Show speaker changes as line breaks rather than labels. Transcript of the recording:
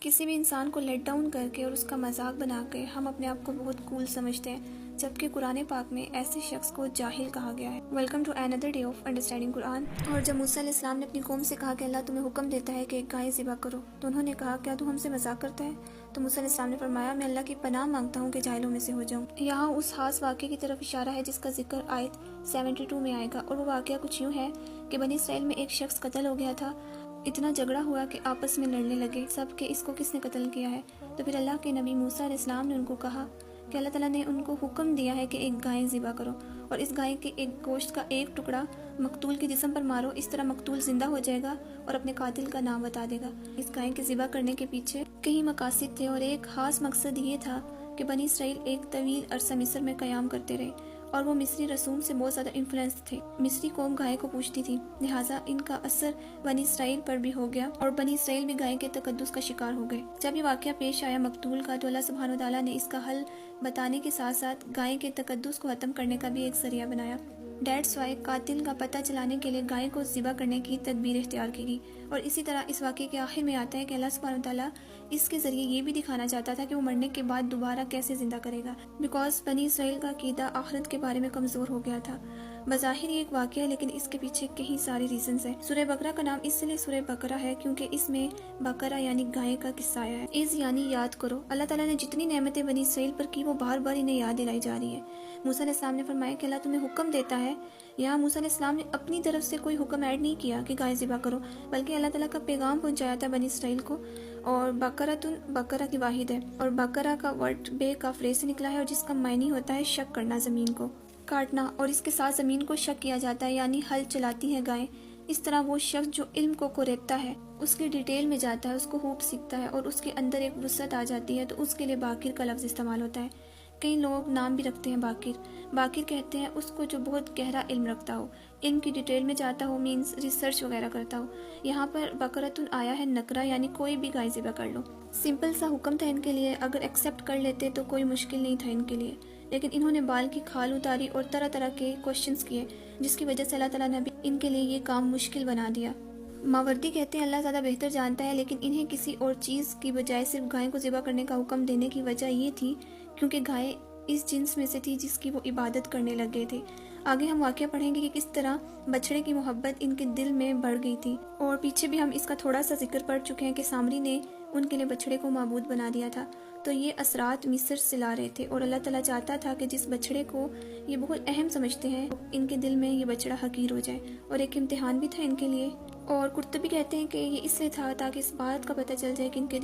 کسی بھی انسان کو لیٹ ڈاؤن کر کے اور اس کا مذاق بنا کے ہم اپنے آپ کو بہت کول سمجھتے ہیں، جبکہ قرآن پاک میں ایسے شخص کو جاہل کہا گیا ہے۔ Welcome to another day of understanding قرآن۔ اور جب موسیٰ علیہ السلام نے اپنی قوم سے کہا کہ اللہ تمہیں حکم دیتا ہے کہ ایک گائے ذبح کرو، تو انہوں نے کہا کیا تو ہم سے مذاق کرتا ہے؟ تو موسیٰ علیہ السلام نے فرمایا میں اللہ کی پناہ مانگتا ہوں کہ جاہلوں میں سے ہو جاؤں۔ یہاں اس خاص واقعے کی طرف اشارہ ہے جس کا ذکر آیت 72 میں آئے گا، اور وہ واقعہ کچھ یوں ہے کہ بنی اسرائیل میں ایک شخص قتل ہو گیا تھا۔ اتنا جھگڑا ہوا کہ آپس میں لڑنے لگے سب کہ اس کو کس نے قتل کیا ہے۔ تو پھر اللہ کے نبی موسیٰ علیہ السلام نے ان کو کہا کہ اللہ تعالیٰ نے ان کو حکم دیا ہے کہ ایک گائے ذبح کرو، اور اس گائے کے ایک گوشت کا ایک ٹکڑا مقتول کے جسم پر مارو، اس طرح مقتول زندہ ہو جائے گا اور اپنے قاتل کا نام بتا دے گا۔ اس گائے کے ذبح کرنے کے پیچھے کئی مقاصد تھے، اور ایک خاص مقصد یہ تھا کہ بنی اسرائیل ایک طویل عرصہ مصر میں قیام کرتے رہے، اور وہ مصری رسوم سے بہت زیادہ انفلوئنس تھے۔ مصری قوم گائے کو پوجتی تھی، لہٰذا ان کا اثر بنی اسرائیل پر بھی ہو گیا، اور بنی اسرائیل بھی گائے کے تقدس کا شکار ہو گئے۔ جب یہ واقعہ پیش آیا مقتول کا، تو اللہ سبحانہ وتعالیٰ نے اس کا حل بتانے کے ساتھ ساتھ گائے کے تقدس کو ختم کرنے کا بھی ایک ذریعہ بنایا۔ دیٹس وائی قاتل کا پتہ چلانے کے لیے گائے کو ذبح کرنے کی تدبیر اختیار کی گئی، اور اسی طرح اس واقعے کے آخر میں آتا ہے کہ اللہ سبحانہ وتعالیٰ اس کے ذریعے یہ بھی دکھانا چاہتا تھا کہ وہ مرنے کے بعد دوبارہ کیسے زندہ کرے گا، بیکاز بنی اسرائیل کا عقیدہ آخرت کے بارے میں کمزور ہو گیا تھا۔ بظاہر یہ ایک واقعہ ہے، لیکن اس کے پیچھے کئی سارے ریزنز ہیں۔ سورہ بقرہ کا نام اس لیے سورہ بقرہ ہے کیونکہ اس میں بقرہ یعنی گائے کا قصہ آیا ہے۔ از یعنی یاد کرو، اللہ تعالیٰ نے جتنی نعمتیں بنی اسرائیل پر کی وہ بار بار انہیں یاد دلائی جا رہی ہے۔ موسیٰ علیہ السلام نے فرمایا کہ اللہ تمہیں حکم دیتا ہے۔ یہاں موسیٰ علیہ السلام نے اپنی طرف سے کوئی حکم ایڈ نہیں کیا کہ گائے ذبح کرو، بلکہ اللہ تعالیٰ کا پیغام پہنچایا تھا بنی اسرائیل کو۔ اور بقرہ کی واحد ہے، اور بقرہ کا ورڈ بے کا فریز سے نکلا ہے، اور جس کا معنی ہوتا ہے شک کرنا، زمین کو کاٹنا، اور اس کے ساتھ زمین کو شک کیا جاتا ہے، یعنی ہل چلاتی ہے گائے۔ اس طرح وہ شخص جو علم کو کوریپتا ہے، اس کی ڈیٹیل میں جاتا ہے، اس کو خوب سیکھتا ہے، اور اس کے اندر ایک وسعت آ جاتی ہے، تو اس کے لیے باقر کا لفظ استعمال ہوتا ہے۔ کئی لوگ نام بھی رکھتے ہیں باقر کہتے ہیں اس کو جو بہت گہرا علم رکھتا ہو، علم کی ڈیٹیل میں جاتا ہو، مینز ریسرچ وغیرہ کرتا ہو۔ یہاں پر بقرۃ آیا ہے نکرہ، یعنی کوئی بھی گائے ذبح کر لو۔ سمپل سا حکم تھا ان کے لیے، اگر ایکسیپٹ کر لیتے تو کوئی مشکل نہیں تھا ان کے لیے، لیکن انہوں نے بال کی کھال اتاری اور طرح طرح کے کوشچنز کیے، جس کی وجہ سے اللہ تعالیٰ نے بھی ان کے لیے یہ کام مشکل بنا دیا۔ ماوردی کہتے ہیں اللہ زیادہ بہتر جانتا ہے، لیکن انہیں کسی اور چیز کی بجائے صرف گائے کو ذبح کرنے کا حکم دینے کی وجہ یہ تھی کیونکہ گائے اس جنس میں سے تھی جس کی وہ عبادت کرنے لگ گئے تھے۔ آگے ہم واقعہ پڑھیں گے کہ کس طرح بچڑے کی محبت ان کے دل میں بڑھ گئی تھی، اور پیچھے بھی ہم اس کا تھوڑا سا ذکر پڑھ چکے ہیں کہ سامری نے ان کے لیے بچڑے کو معبود بنا دیا تھا۔ تو یہ اثرات مصر سے لا رہے تھے، اور اللہ تعالیٰ چاہتا تھا کہ جس بچڑے کو یہ بہت اہم سمجھتے ہیں ان کے دل میں یہ بچڑا حقیر ہو جائے، اور ایک امتحان بھی تھا ان کے لیے۔ اور قرطبی کہتے ہیں کہ یہ اس لیے تھا تاکہ اس بات کا پتہ چل جائے کہ ان کے